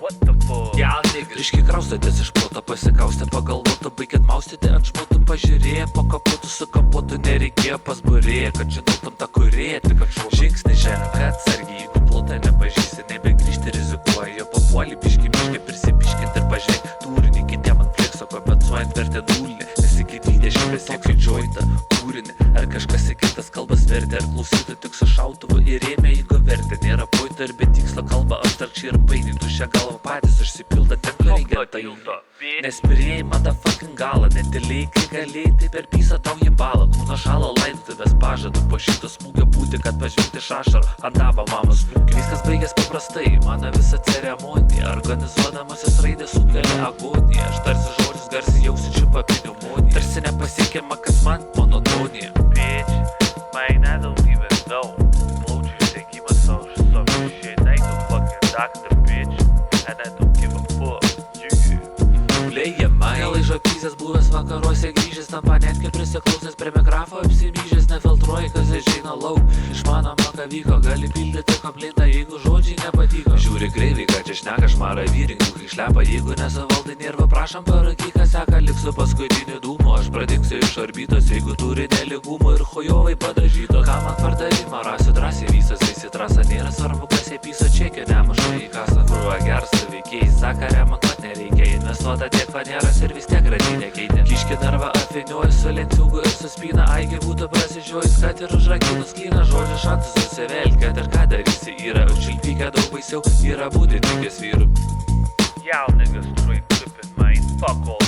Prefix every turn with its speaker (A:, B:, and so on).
A: What the fuck?
B: Ryškiai kraustėtės iš ploto, pasikaustė pagalvotų, baigėt maustyti ant šmotų, pažiūrėję, po kapotų su kapotu nereikėjo pasburėję, kad žinotum tą kurėti, kad šau žingsnį ženk, atsargiai, jeigu plotą nepažįsi, nebegrįžti rizikuoji, jo papuolį biški prisipiškint ir pažiūrėk turinį, kitiem ant flexo kompensuojant vertę nulinį, nesikit 20 siekiu jointą, kūrinį, ar kažkas į kitas kalbas vertė, ar klausytų tik su šautuvu ir ėmė, jeigu vertė, nėra pointo ir be tikslo kalba abstrakčiai ir painiai, tušia galva patys užsipildo ten reagentai. Nes pirėjai motherfucking galą, netiliai, kai galėjai, tai per pysą tau jį balą, kūno šalo laidotuvės pažadu, po šito smūgio būti, kad pažvelgti šašarą, ant tavo mamos smūgio. Viskas baigės paprastai, mano visa ceremonija, organizuodamasis raidės sukelia agoniją, aš tarsi žodžius garsiai jausiu papiniumonį, tarsi nepasiekiama, kas man monotonija.
A: Bitch, man, I don't even know. Plaučių išsekimas savo shit. I ain't no fucking doctor, bitch. And I don't give a fuck.
B: Plėja man laižo pysės buvęs vakaruose grįžęs, tampa net kaip prisiklausęs prie mikrofo apsimyžęs, nefiltruoji, kas išeina lauk. Iš mano maka vyko, gali pildyti komplintą, jeigu žodžiai nepatiko. Žiūri greiviai, kad čia šneka šmarą vyrinkų, kai šlepa, jeigu nesavaldai nervą, prašom parakyk, kas seka, liksiu paskutiniu dūmu, aš pradingsiu iš orbitos, jeigu turi neligumų ir chujovai padažyto. Ką man pardavimą, rasiu drąsiai visas, visi trasa, nėra svarbu, kas jie piso čekio, nemuša į kasą. Krūva geras su veikėjai, saka, remontuot nereikia, investuota tiek faneras ir vis tiek gražinė keitė. Kiški narvą apvinioju su lenciūgu ir su spyna, aigi būtų prasižiojus, kad ir užrakinus klyną, žodžiu šantus susivelt, kad ir ką darysi, yra užšilpykę daug baisiau, yra būti tikės vyrų.
A: Y'all niggas straight trippin', man. Fuck all